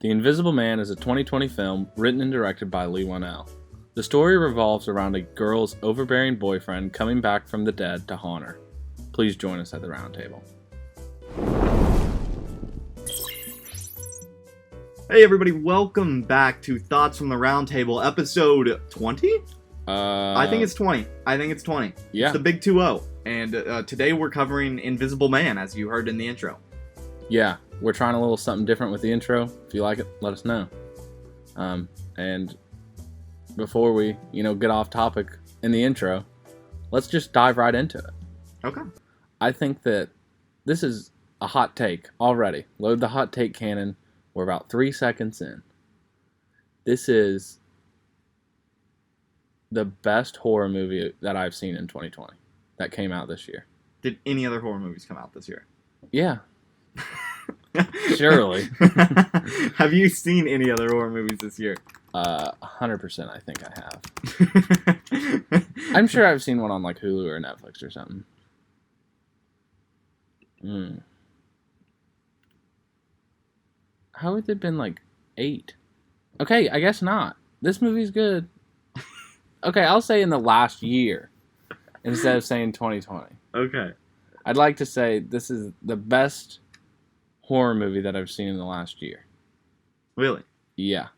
The Invisible Man is a 2020 film written and directed by Lee Whannell. The story revolves around a girl's overbearing boyfriend coming back from the dead to haunt her. Please join us at the round table. Hey everybody, welcome back to Thoughts from the Round Table, episode 20? I think it's 20. Yeah. It's the big 2-0. And today we're covering Invisible Man, as you heard in the intro. Yeah, we're trying a little something different with the intro. If you like it, let us know. And before we, get off topic in the intro, let's just dive right into it. Okay. I think that this is a hot take already. Load the hot take cannon. We're about 3 seconds in. This is the best horror movie that I've seen in 2020 that came out this year. Did any other horror movies come out this year? Yeah. Surely. Have you seen any other horror movies this year? 100% I think I have. I'm sure I've seen one on like Hulu or Netflix or something. How would it have been like 8? Okay, I guess not. This movie's good. Okay, I'll say in the last year instead of saying 2020. Okay. I'd like to say this is the best horror movie that I've seen in the last year. Really? Yeah.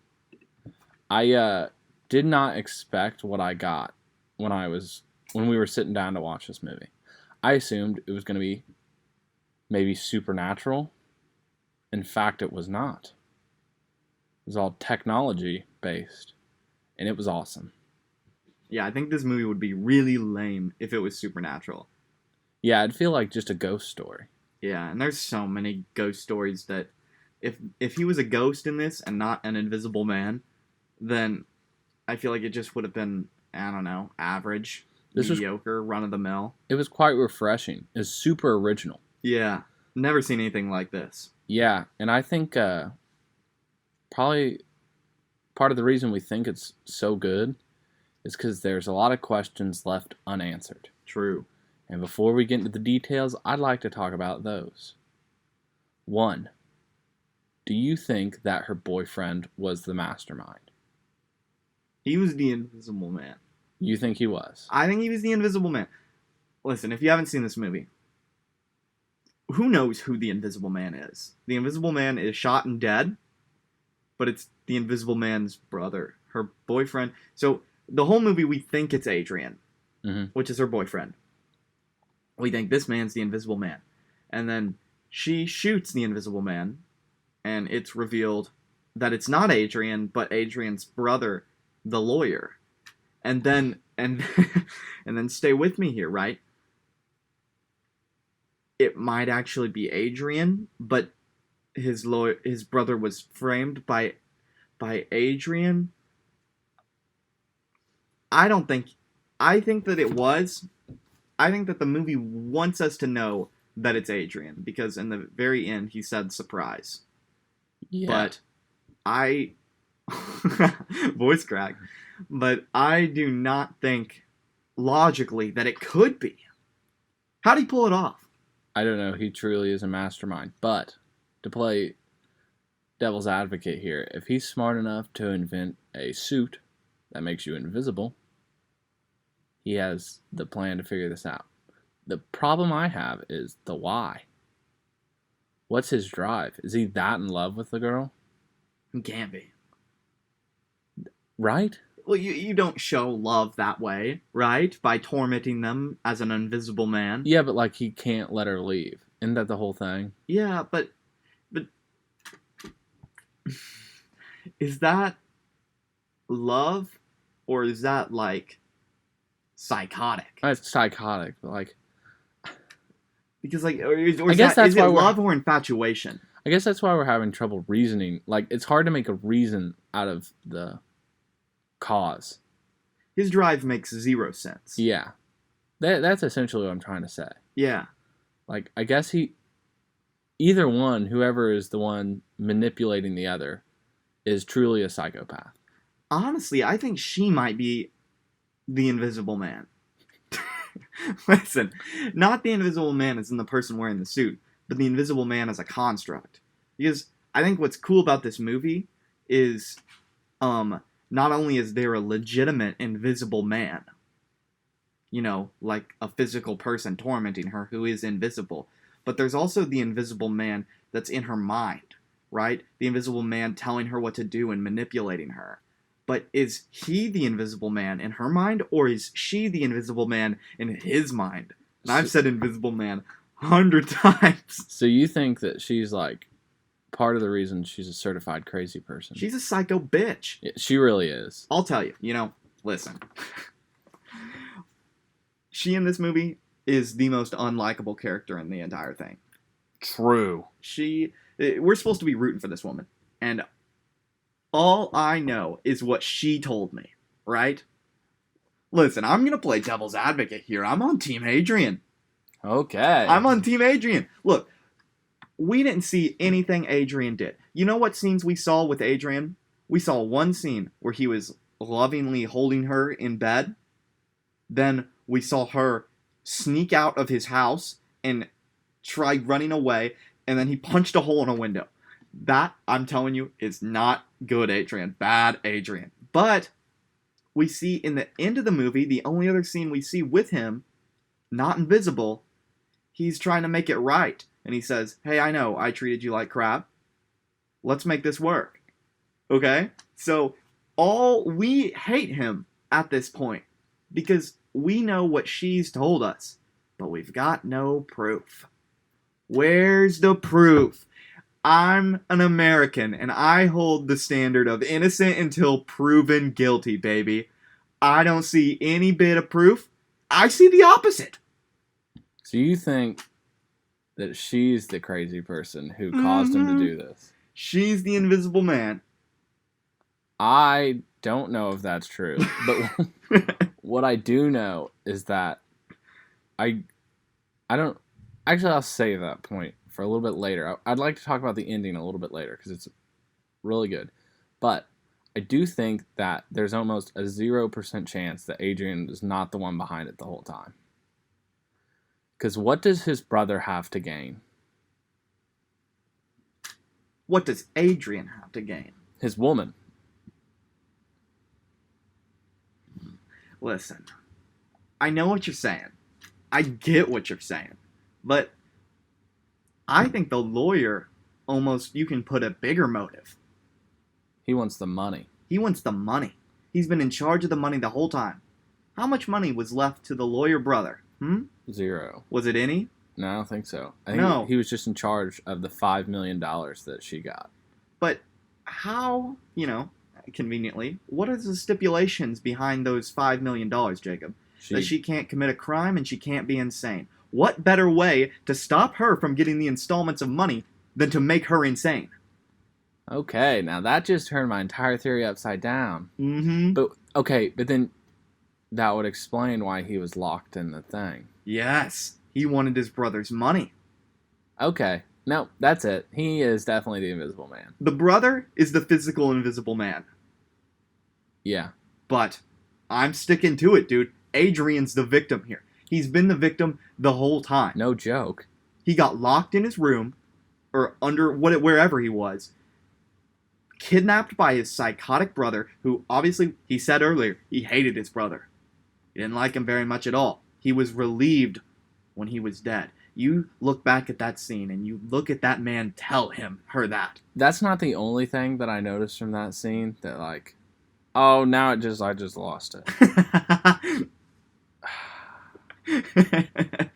I did not expect what I got when we were sitting down to watch this movie. I assumed it was going to be maybe supernatural. In fact, it was not. It was all technology based, and it was awesome. Yeah, I think this movie would be really lame if it was supernatural. Yeah, it'd feel like just a ghost story. Yeah, and there's so many ghost stories that if he was a ghost in this and not an invisible man, then I feel like it just would have been, I don't know, average, mediocre, run-of-the-mill. It was quite refreshing. It was super original. Yeah, never seen anything like this. Yeah, and I think probably part of the reason we think it's so good is because there's a lot of questions left unanswered. True. And before we get into the details, I'd like to talk about those. 1. Do you think that her boyfriend was the mastermind? He was the Invisible Man. You think he was? I think he was the Invisible Man. Listen, if you haven't seen this movie, who knows who the Invisible Man is? The Invisible Man is shot and dead, but it's the Invisible Man's brother, her boyfriend. So the whole movie, we think it's Adrian, which is her boyfriend. We think this man's the Invisible Man. And then she shoots the Invisible Man, and it's revealed that it's not Adrian, but Adrian's brother, the lawyer. And then and then stay with me here, right? It might actually be Adrian, but his brother was framed by Adrian. I think that it was. I think that the movie wants us to know that it's Adrian, because in the very end he said surprise. Yeah. But voice crack. But I do not think logically that it could be. How'd he pull it off? I don't know. He truly is a mastermind. But to play devil's advocate here, if he's smart enough to invent a suit that makes you invisible, he has the plan to figure this out. The problem I have is the why. What's his drive? Is he that in love with the girl? He can't be. Right? Well, you don't show love that way, right? By tormenting them as an invisible man. Yeah, but like he can't let her leave. Isn't that the whole thing? Yeah, but is that love, or is that like psychotic? It's psychotic, but like, because like, or is it love or infatuation? I guess that's why we're having trouble reasoning. Like, it's hard to make a reason out of the cause. His drive makes zero sense. Yeah. That's essentially what I'm trying to say. Yeah. Like, I guess either one, whoever is the one manipulating the other, is truly a psychopath. Honestly, I think she might be the Invisible Man. Listen, not the Invisible Man as in the person wearing the suit, but the Invisible Man as a construct. Because I think what's cool about this movie is not only is there a legitimate invisible man, like a physical person tormenting her who is invisible, but there's also the invisible man that's in her mind, right? The invisible man telling her what to do and manipulating her. But is he the invisible man in her mind, or is she the invisible man in his mind? And I've said invisible man 100 times. So you think that she's like part of the reason she's a certified crazy person? She's a psycho bitch. Yeah, she really is. I'll tell you, listen. She in this movie is the most unlikable character in the entire thing. True. We're supposed to be rooting for this woman. And all I know is what she told me, right? Listen, I'm going to play devil's advocate here. I'm on Team Adrian. Okay. I'm on Team Adrian. Look, we didn't see anything Adrian did. You know what scenes we saw with Adrian? We saw one scene where he was lovingly holding her in bed. Then we saw her sneak out of his house and try running away. And then he punched a hole in a window. That, I'm telling you, is not good, Adrian. Bad Adrian. But we see in the end of the movie, the only other scene we see with him, not invisible, he's trying to make it right. And he says, hey, I know I treated you like crap. Let's make this work. Okay? So we hate him at this point because we know what she's told us, but we've got no proof. Where's the proof? I'm an American, and I hold the standard of innocent until proven guilty, baby. I don't see any bit of proof. I see the opposite. So you think that she's the crazy person who caused him to do this? She's the invisible man. I don't know if that's true, but what I do know is that I don't... Actually, I'll save that point for a little bit later. I'd like to talk about the ending a little bit later because it's really good. But I do think that there's almost a 0% chance that Adrian is not the one behind it the whole time. Because what does his brother have to gain? What does Adrian have to gain? His woman. Listen, I know what you're saying. I get what you're saying. But I think the lawyer you can put a bigger motive. He wants the money. He wants the money. He's been in charge of the money the whole time. How much money was left to the lawyer brother? 0. Was it any? No, I don't think so. I think he was just in charge of the $5 million that she got. But how, conveniently, what are the stipulations behind those $5 million, Jacob? That she can't commit a crime and she can't be insane. What better way to stop her from getting the installments of money than to make her insane? Okay, now that just turned my entire theory upside down. Mm-hmm. But then that would explain why he was locked in the thing. Yes, he wanted his brother's money. Okay, no, that's it. He is definitely the invisible man. The brother is the physical invisible man. Yeah. But I'm sticking to it, dude. Adrian's the victim here. He's been the victim the whole time. No joke. He got locked in his room, or wherever he was, kidnapped by his psychotic brother, who obviously, he said earlier, he hated his brother. He didn't like him very much at all. He was relieved when he was dead. You look back at that scene, and you look at that man tell her that. That's not the only thing that I noticed from that scene that, oh, now I just lost it. Dang it.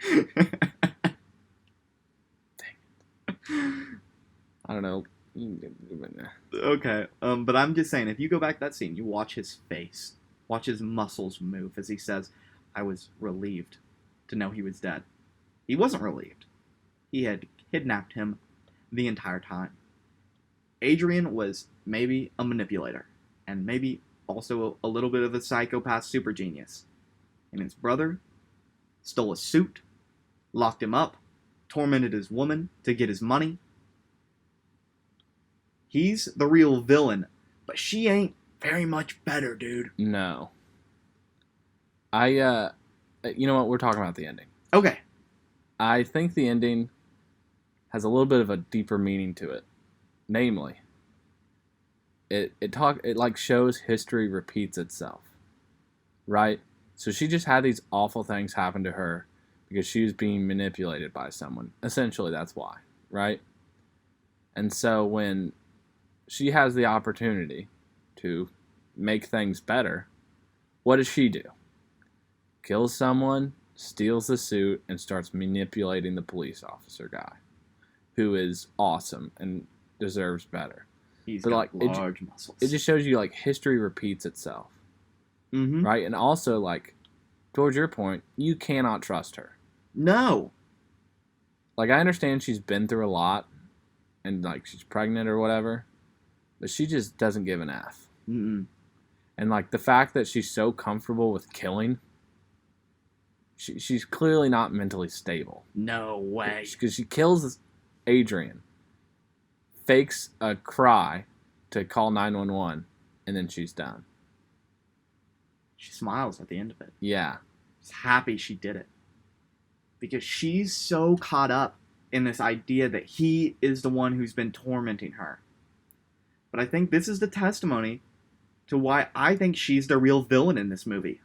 I don't know. Okay, but I'm just saying, if you go back to that scene, you watch his face, watch his muscles move as he says, I was relieved to know he was dead. He wasn't relieved. He had kidnapped him the entire time. Adrian was maybe a manipulator, and maybe also a little bit of a psychopath super genius. And his brother stole a suit, locked him up, tormented his woman to get his money. He's the real villain, but she ain't very much better, dude. No. You know what? We're talking about the ending. Okay. I think the ending has a little bit of a deeper meaning to it Namely, it like shows history repeats itself, right? So she just had these awful things happen to her because she was being manipulated by someone. Essentially, that's why, right? And so when she has the opportunity to make things better, what does she do? Kills someone, steals the suit, and starts manipulating the police officer guy, who is awesome and deserves better. He's But got like large muscles. it just shows you like history repeats itself, Mm-hmm. right? And also like towards your point, you cannot trust her. No. Like I understand she's been through a lot, and like she's pregnant or whatever, but she just doesn't give an F. Mm-mm. And like the fact that she's so comfortable with killing, she's clearly not mentally stable. No way. Because she kills Adrian, fakes a cry to call 911, and then she's done. She smiles at the end of it. Yeah. She's happy she did it. Because she's so caught up in this idea that he is the one who's been tormenting her. But I think this is the testimony to why I think she's the real villain in this movie.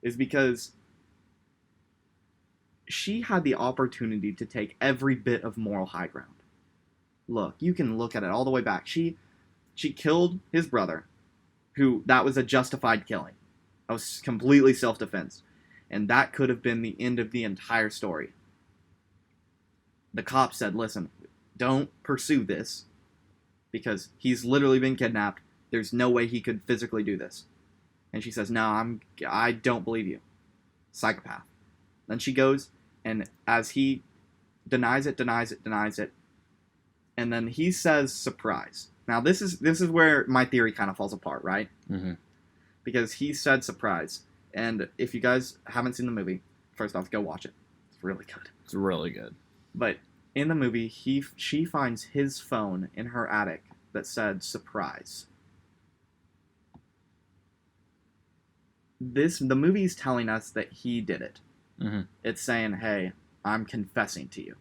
Is because she had the opportunity to take every bit of moral high ground. Look, you can look at it all the way back. She killed his brother, who that was a justified killing. That was completely self-defense. And that could have been the end of the entire story. The cops said, listen, don't pursue this because he's literally been kidnapped. There's no way he could physically do this. And she says, no, I don't believe you. Psychopath. Then she goes, and as he denies it, and then he says, surprise. Now, this is where my theory kind of falls apart, right? Mm-hmm. Because he said surprise. And if you guys haven't seen the movie, first off, go watch it. It's really good. It's really good. But in the movie, she finds his phone in her attic that said surprise. The movie's telling us that he did it. Mm-hmm. It's saying, hey, I'm confessing to you.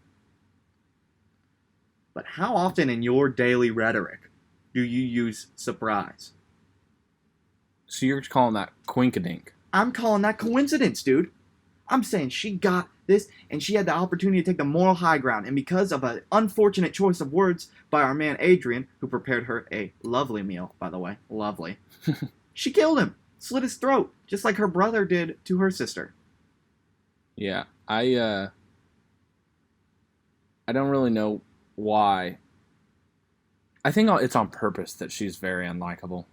But how often in your daily rhetoric do you use surprise? So you're calling that quinkadink? I'm calling that coincidence, dude. I'm saying she got this, and she had the opportunity to take the moral high ground, and because of an unfortunate choice of words by our man Adrian, who prepared her a lovely meal, by the way, lovely, she killed him, slit his throat, just like her brother did to her sister. Yeah, I don't really know why. I think it's on purpose that she's very unlikable.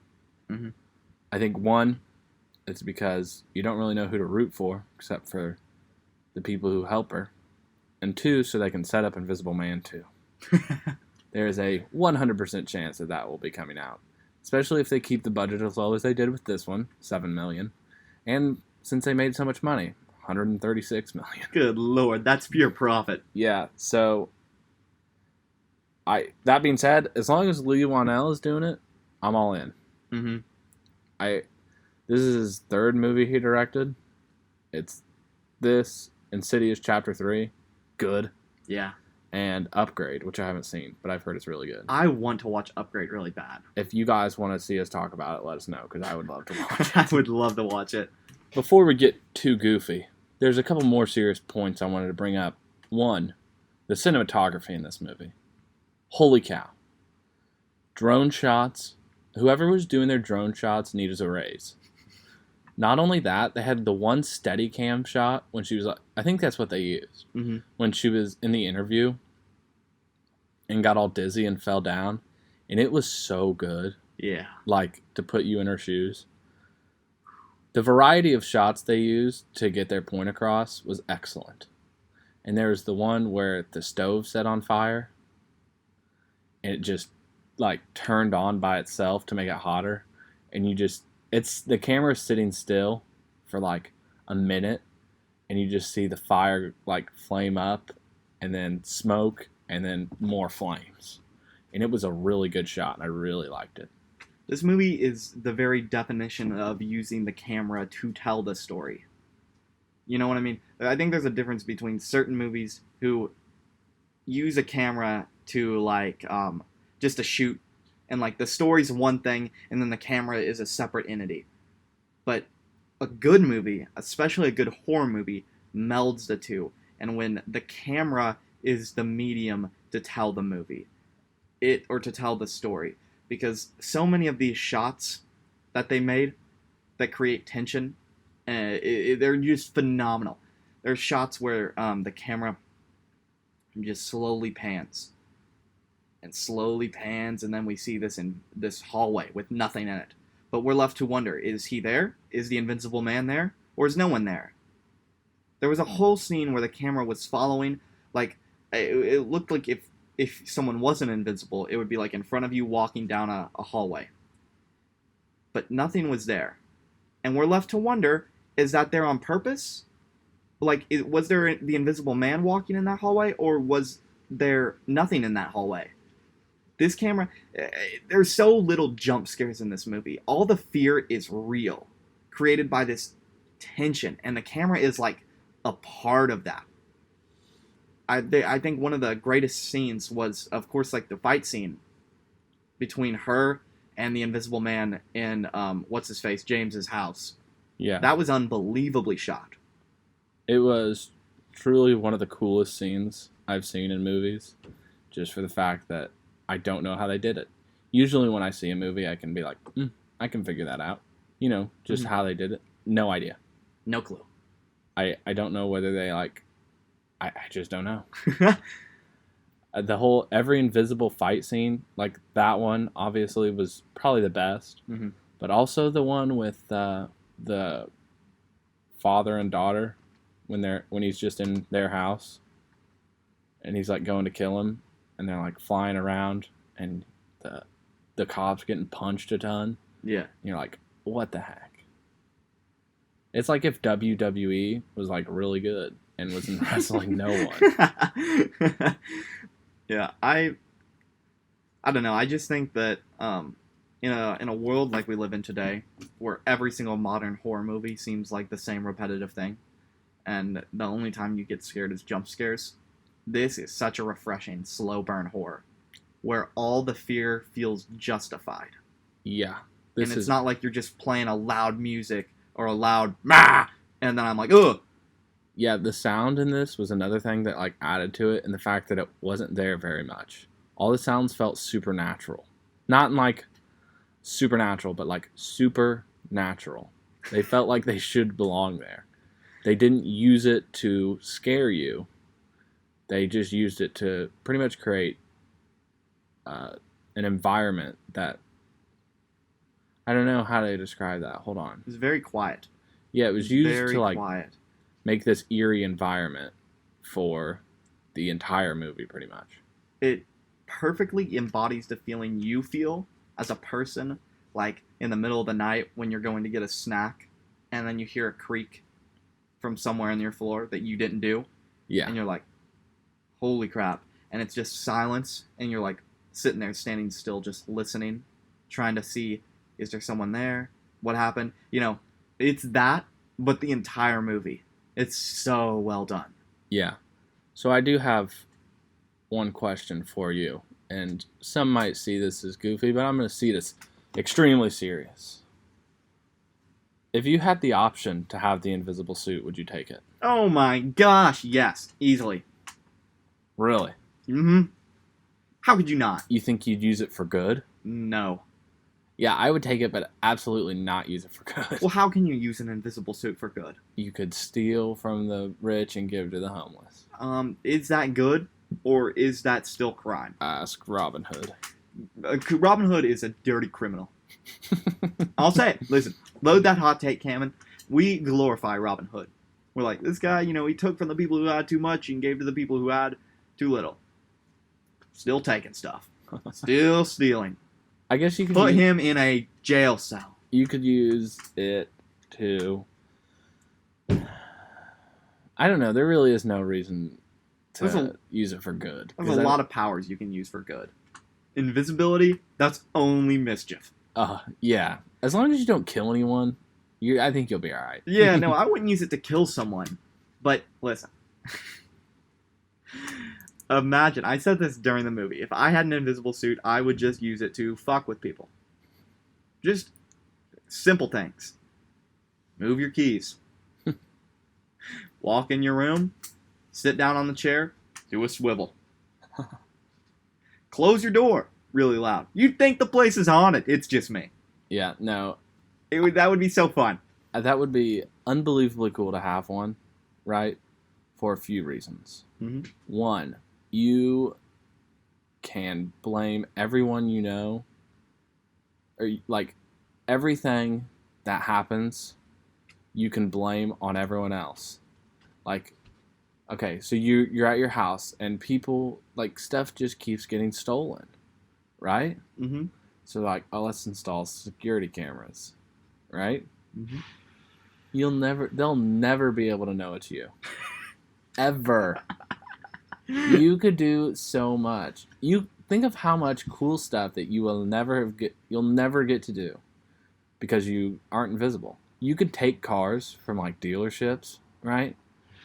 Mm-hmm. I think one, it's because you don't really know who to root for except for the people who help her, and two, so they can set up Invisible Man 2. There is a 100% chance that will be coming out, especially if they keep the budget as low as they did with this one, $7 million, and since they made so much money, $136 million. Good lord, that's pure profit. Yeah, so that being said, as long as Lee Wanell is doing it, I'm all in. Mm-hmm. This is his third movie he directed. It's this, Insidious Chapter 3, good, Yeah. and Upgrade, which I haven't seen, but I've heard it's really good. I want to watch Upgrade really bad. If you guys want to see us talk about it, let us know, because I would love to watch it. I would love to watch it. Before we get too goofy, there's a couple more serious points I wanted to bring up. One, the cinematography in this movie. Holy cow. Drone shots. Whoever was doing their drone shots needed a raise. Not only that, they had the one steady cam shot when she was like, I think that's what they used. Mm-hmm. When she was in the interview and got all dizzy and fell down. And it was so good. Yeah. Like, to put you in her shoes. The variety of shots they used to get their point across was excellent. And there was the one where the stove set on fire. And it just, like, turned on by itself to make it hotter. And the camera sitting still for, like, a minute. And you just see the fire, like, flame up. And then smoke. And then more flames. And it was a really good shot. And I really liked it. This movie is the very definition of using the camera to tell the story. You know what I mean? I think there's a difference between certain movies who use a camera to, like, just to shoot, and like the story's one thing, and then the camera is a separate entity. But a good movie, especially a good horror movie, melds the two. And when the camera is the medium to tell the movie, or to tell the story, because so many of these shots that they made that create tension, they're just phenomenal. There's shots where the camera just slowly pans and slowly pans, and then we see this in this hallway with nothing in it. But we're left to wonder, is he there? Is the Invisible Man there? Or is no one there? There was a whole scene where the camera was following, like, it looked like if someone wasn't invincible, it would be like in front of you walking down a hallway. But nothing was there. And we're left to wonder, is that there on purpose? Like, was there the Invisible Man walking in that hallway, or was there nothing in that hallway? This camera, there's so little jump scares in this movie. All the fear is real, created by this tension, and the camera is like a part of that. I think one of the greatest scenes was, of course, like the fight scene between her and the Invisible Man in what's-his-face, James's house. Yeah. That was unbelievably shot. It was truly one of the coolest scenes I've seen in movies, just for the fact that I don't know how they did it. Usually when I see a movie, I can be like, I can figure that out. You know, just how they did it. No idea. No clue. I don't know whether they, like... I just don't know. Every invisible fight scene, like that one, obviously, was probably the best. Mm-hmm. But also the one with the father and daughter, when he's just in their house, and he's, like, going to kill him, and they're, like, flying around, and the cops getting punched a ton. Yeah. And you're like, what the heck? It's like if WWE was, like, really good and was wrestling no one. Yeah, I don't know. I just think that in a world like we live in today, where every single modern horror movie seems like the same repetitive thing, and the only time you get scared is jump scares, this is such a refreshing, slow burn horror, where all the fear feels justified. Yeah. And it's not like you're just playing a loud music or a loud "mah," and then I'm like, ugh. Yeah, the sound in this was another thing that, like, added to it, and the fact that it wasn't there very much. All the sounds felt supernatural. Not in, like, supernatural, but, like, supernatural. They felt like they should belong there. They didn't use it to scare you. They just used it to pretty much create an environment that... I don't know how to describe that. Hold on. It was very quiet. Yeah, it was used very to, like... quiet. Make this eerie environment for the entire movie, pretty much. It perfectly embodies the feeling you feel as a person, like in the middle of the night when you're going to get a snack, and then you hear a creak from somewhere in your floor that you didn't do. Yeah. And you're like, holy crap. And it's just silence, and you're like sitting there standing still, just listening, trying to see, is there someone there? What happened? You know, it's that, but the entire movie. It's so well done. Yeah. So I do have one question for you. And some might see this as goofy, but I'm going to see this extremely serious. If you had the option to have the invisible suit, would you take it? Oh my gosh, yes. Easily. Really? Mm-hmm. How could you not? You think you'd use it for good? No. Yeah, I would take it, but absolutely not use it for good. Well, how can you use an invisible suit for good? You could steal from the rich and give to the homeless. Is that good, or is that still crime? Ask Robin Hood. Robin Hood is a dirty criminal. I'll say it. Listen, load that hot take, Cameron. We glorify Robin Hood. We're like, this guy, you know, he took from the people who had too much and gave to the people who had too little. Still taking stuff. Still stealing. I guess you could put him in a jail cell. You could use it to... I don't know. There really is no reason to use it for good. There's a lot of powers you can use for good. Invisibility, that's only mischief. Yeah. As long as you don't kill anyone, I think you'll be alright. Yeah, no, I wouldn't use it to kill someone. But, listen. Imagine, I said this during the movie. If I had an invisible suit, I would just use it to fuck with people. Just simple things. Move your keys. Walk in your room. Sit down on the chair. Do a swivel. Close your door really loud. You'd think the place is haunted. It's just me. Yeah, no. That would be so fun. That would be unbelievably cool to have one, right? For a few reasons. Mm-hmm. One, you can blame everyone you know, or like everything that happens, you can blame on everyone else. Like, okay, so you're at your house and people, like, stuff just keeps getting stolen, right? Mm-hmm. So like, oh, let's install security cameras, right? Mm-hmm. They'll never be able to know it's you. Ever. You could do so much. You think of how much cool stuff that you'll never get to do because you aren't invisible. You could take cars from like dealerships, right?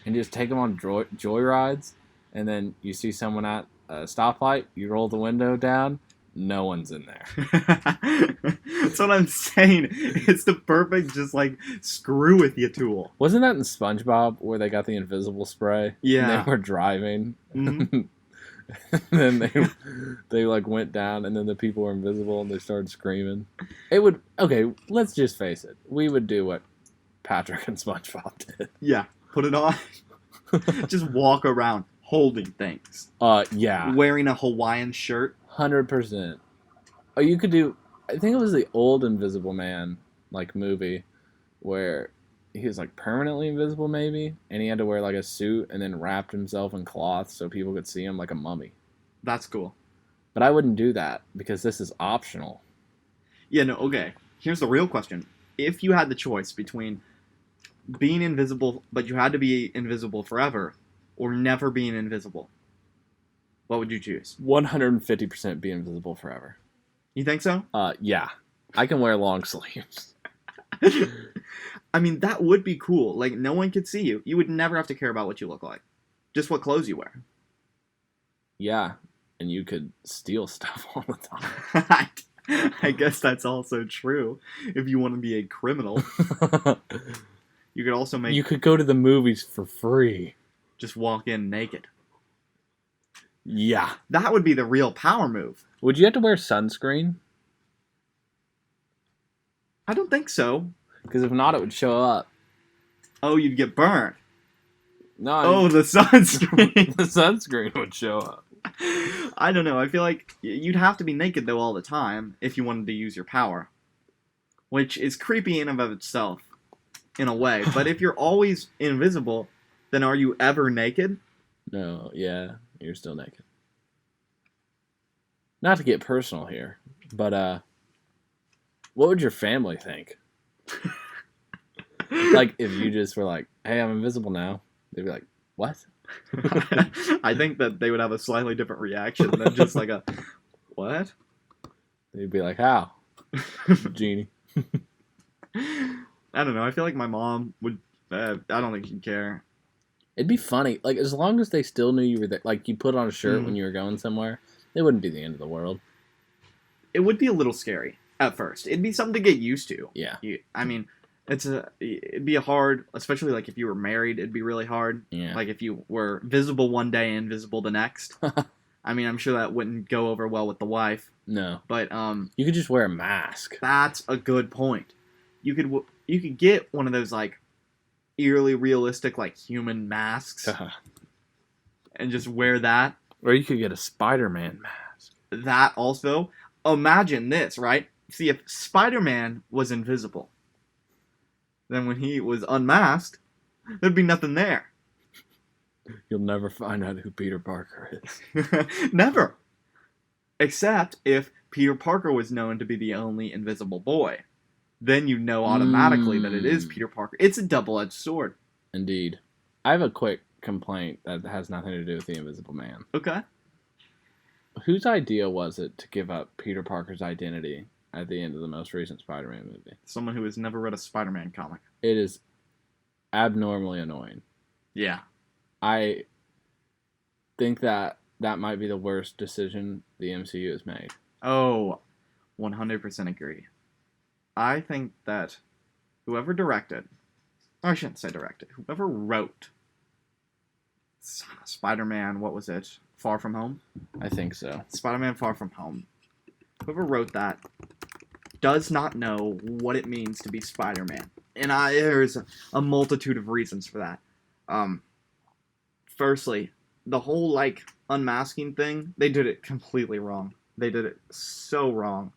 And just take them on joyrides, and then you see someone at a stoplight, you roll the window down, no one's in there. That's what I'm saying. It's the perfect just like screw with you tool. Wasn't that in SpongeBob where they got the invisible spray? Yeah. And they were driving. Mm-hmm. And then they like went down, and then the people were invisible, and they started screaming. Okay, let's just face it. We would do what Patrick and SpongeBob did. Yeah, put it on. Just walk around holding things. Yeah. Wearing a Hawaiian shirt. 100%. Oh, you could do. I think it was the old Invisible Man like movie where he was like permanently invisible, maybe, and he had to wear like a suit and then wrapped himself in cloth so people could see him like a mummy. That's cool. But I wouldn't do that because this is optional. Yeah, no, okay. Here's the real question. If you had the choice between being invisible, but you had to be invisible forever, or never being invisible, what would you choose? 150% be invisible forever. You think so? Yeah. I can wear long sleeves. I mean, that would be cool. Like, no one could see you. You would never have to care about what you look like. Just what clothes you wear. Yeah. And you could steal stuff all the time. I guess that's also true. If you want to be a criminal. You could also make... You could go to the movies for free. Just walk in naked. Yeah. That would be the real power move. Would you have to wear sunscreen? I don't think so. Because if not, it would show up. Oh, you'd get burned. No. The sunscreen. The sunscreen would show up. I don't know. I feel like you'd have to be naked, though, all the time if you wanted to use your power. Which is creepy in and of itself, in a way. But if you're always invisible, then are you ever naked? No, yeah. You're still naked. Not to get personal here, but what would your family think? Like, if you just were like, hey, I'm invisible now, they'd be like, what? I think that they would have a slightly different reaction than just like a, what? They'd be like, how? Genie. I don't know. I feel like my mom would, I don't think she'd care. It'd be funny. Like, as long as they still knew you were there, like, you put on a shirt when you were going somewhere, it wouldn't be the end of the world. It would be a little scary at first. It'd be something to get used to. Yeah. I mean, it'd be a hard, especially like if you were married, it'd be really hard. Yeah. Like if you were visible one day and invisible the next. I mean, I'm sure that wouldn't go over well with the wife. No. But you could just wear a mask. That's a good point. You could get one of those like eerily realistic like human masks and just wear that. Or you could get a Spider-Man mask. That also. Imagine this, right? See, if Spider-Man was invisible, then when he was unmasked, there'd be nothing there. You'll never find out who Peter Parker is. Never. Except if Peter Parker was known to be the only invisible boy. Then you know automatically that it is Peter Parker. It's a double-edged sword. Indeed. I have a quick complaint that has nothing to do with the Invisible Man. Okay. Whose idea was it to give up Peter Parker's identity at the end of the most recent Spider-Man movie? Someone who has never read a Spider-Man comic. It is abnormally annoying. Yeah. I think that that might be the worst decision the MCU has made. Oh, 100% agree. I think that whoever directed, or I shouldn't say directed, whoever wrote Spider-Man, what was it? Far From Home? I think so. Spider-Man Far From Home. Whoever wrote that does not know what it means to be Spider-Man. And there's a multitude of reasons for that. Firstly, the whole, like, unmasking thing, they did it completely wrong. They did it so wrong.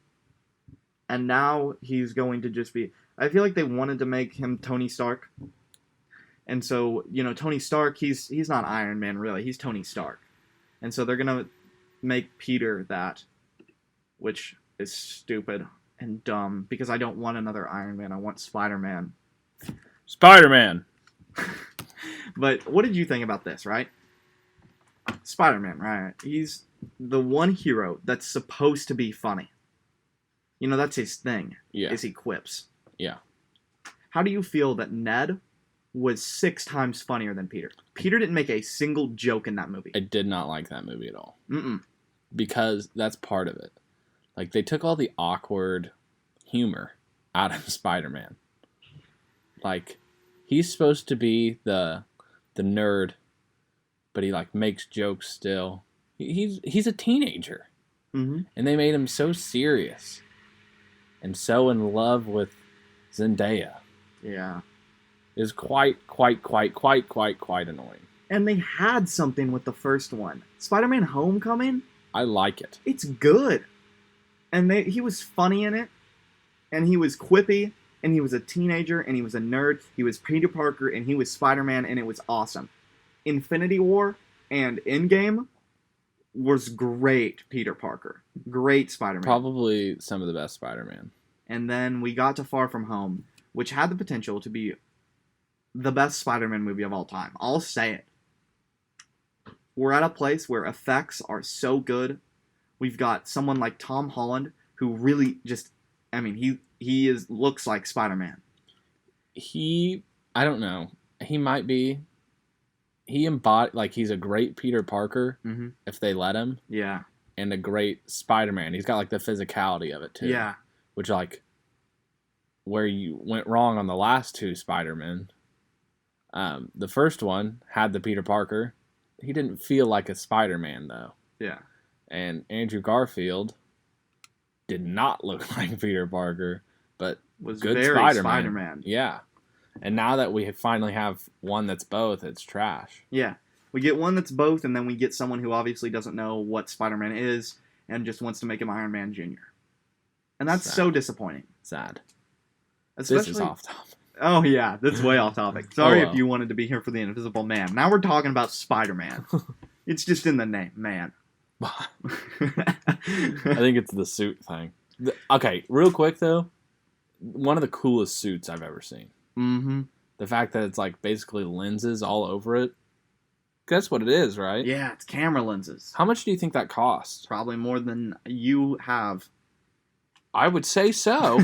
And now he's going to just be... I feel like they wanted to make him Tony Stark. And so, Tony Stark, he's not Iron Man, really. He's Tony Stark. And so they're going to make Peter that, which is stupid and dumb, because I don't want another Iron Man. I want Spider-Man. Spider-Man! But what did you think about this, right? Spider-Man, right? He's the one hero that's supposed to be funny. That's his thing, is he quips. Yeah. How do you feel that Ned was 6 times funnier than Peter? Peter didn't make a single joke in that movie. I did not like that movie at all. Mm-mm. Because that's part of it. Like, they took all the awkward humor out of Spider-Man. Like, he's supposed to be the nerd, but he, like, makes jokes still. He's a teenager. Mm-hmm. And they made him so serious. And so in love with Zendaya. Yeah. It was quite annoying. And they had something with the first one. Spider-Man Homecoming? I like it. It's good. And he was funny in it. And he was quippy. And he was a teenager. And he was a nerd. He was Peter Parker. And he was Spider-Man. And it was awesome. Infinity War and Endgame was great Peter Parker. Great Spider-Man. Probably some of the best Spider-Man. And then we got to Far From Home, which had the potential to be the best Spider-Man movie of all time. I'll say it. We're at a place where effects are so good. We've got someone like Tom Holland who really just, he looks like Spider-Man. I don't know. He might be. He's a great Peter Parker if they let him. Yeah. And a great Spider-Man. He's got like the physicality of it too. Yeah. Which, like, where you went wrong on the last 2 Spider-Men. The first one had the Peter Parker. He didn't feel like a Spider-Man though. Yeah. And Andrew Garfield did not look like Peter Parker, but was good very Spider-Man. Yeah. And now that we finally have one that's both, it's trash. Yeah. We get one that's both, and then we get someone who obviously doesn't know what Spider-Man is and just wants to make him Iron Man Jr. And that's so disappointing. Sad. Especially, this is off topic. Oh, yeah. That's way off topic. Sorry if you wanted to be here for the Invisible Man. Now we're talking about Spider-Man. It's just in the name, man. I think it's the suit thing. Okay, real quick, though. One of the coolest suits I've ever seen. Mm-hmm. The fact that it's like basically lenses all over it. That's what it is, right? Yeah, it's camera lenses. How much do you think that costs? Probably more than you have. I would say so.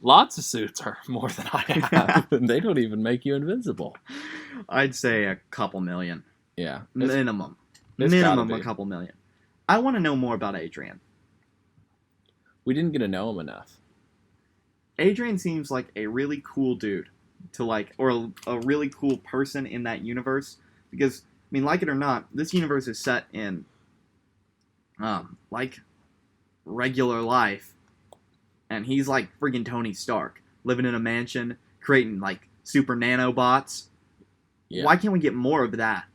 Lots of suits are more than I have. And they don't even make you invincible. I'd say a couple million. Yeah. Minimum. It's Minimum a couple million. I want to know more about Adrian. We didn't get to know him enough. Adrian seems like a really cool dude to like, or a really cool person in that universe. Because, like it or not, this universe is set in, like, regular life. And he's like friggin' Tony Stark, living in a mansion, creating, like, super nanobots. Yeah. Why can't we get more of that?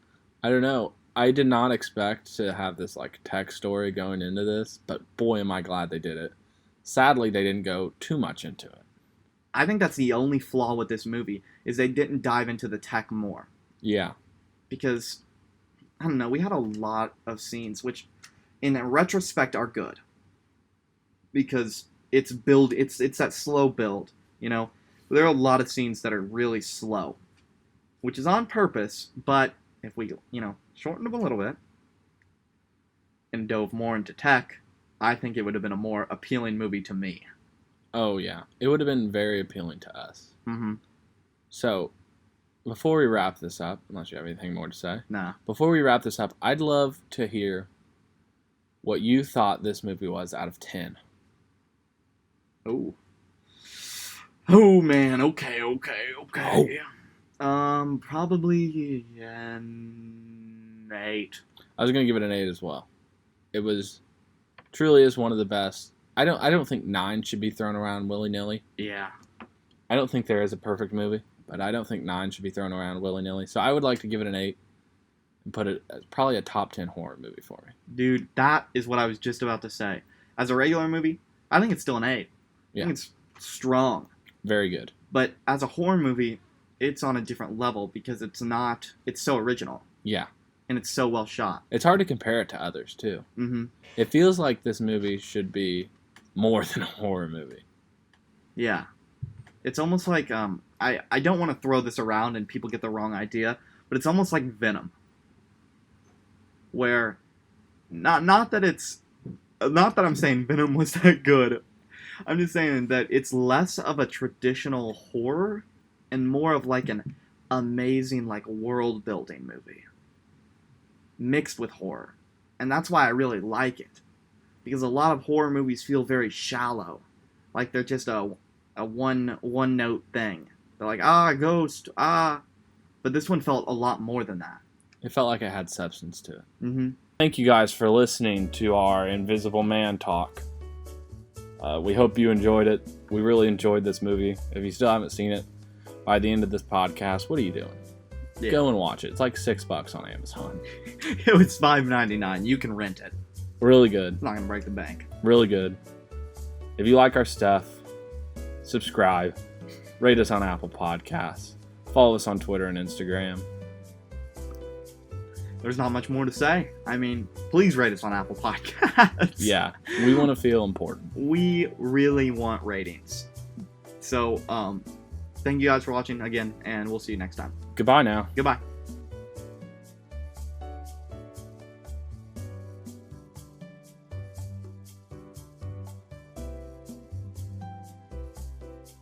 I don't know. I did not expect to have this, like, tech story going into this, but boy, am I glad they did it. Sadly, they didn't go too much into it. I think that's the only flaw with this movie, is they didn't dive into the tech more. Yeah. Because, I don't know, we had a lot of scenes, which, in retrospect, are good. Because it's that slow build, There are a lot of scenes that are really slow. Which is on purpose, but if we, shortened them a little bit and dove more into tech, I think it would have been a more appealing movie to me. Oh, yeah. It would have been very appealing to us. Mm-hmm. So, before we wrap this up, unless you have anything more to say, Nah. before we wrap this up, I'd love to hear what you thought this movie was out of 10. Oh. Oh man. Okay. Probably an 8. I was gonna give it an 8 as well. It was truly is one of the best. I don't think 9 should be thrown around willy nilly. Yeah. I don't think there is a perfect movie, but I don't think 9 should be thrown around willy nilly. So I would like to give it an 8 and put it as probably a top 10 horror movie for me. Dude, that is what I was just about to say. As a regular movie, I think it's still an 8. Yeah. I think it's strong. Very good. But as a horror movie, it's on a different level because it's so original. Yeah. And it's so well shot. It's hard to compare it to others, too. Mm-hmm. It feels like this movie should be more than a horror movie. Yeah. It's almost like, I don't want to throw this around and people get the wrong idea, but it's almost like Venom. Where, not that I'm saying Venom was that good. I'm just saying that it's less of a traditional horror and more of like an amazing like world building movie mixed with horror. And that's why I really like it. Because a lot of horror movies feel very shallow. Like they're just a one note thing. They're like, ghost, But this one felt a lot more than that. It felt like it had substance to it. Mm-hmm. Thank you guys for listening to our Invisible Man talk. We hope you enjoyed it. We really enjoyed this movie. If you still haven't seen it, by the end of this podcast, what are you doing? Yeah. Go and watch it. It's like $6 on Amazon. It was $5.99. You can rent it. Really good. It's not going to break the bank. Really good. If you like our stuff, subscribe. Rate us on Apple Podcasts. Follow us on Twitter and Instagram. There's not much more to say. I mean, please rate us on Apple Podcasts. Yeah, we want to feel important. We really want ratings. So, thank you guys for watching again, and we'll see you next time. Goodbye now. Goodbye.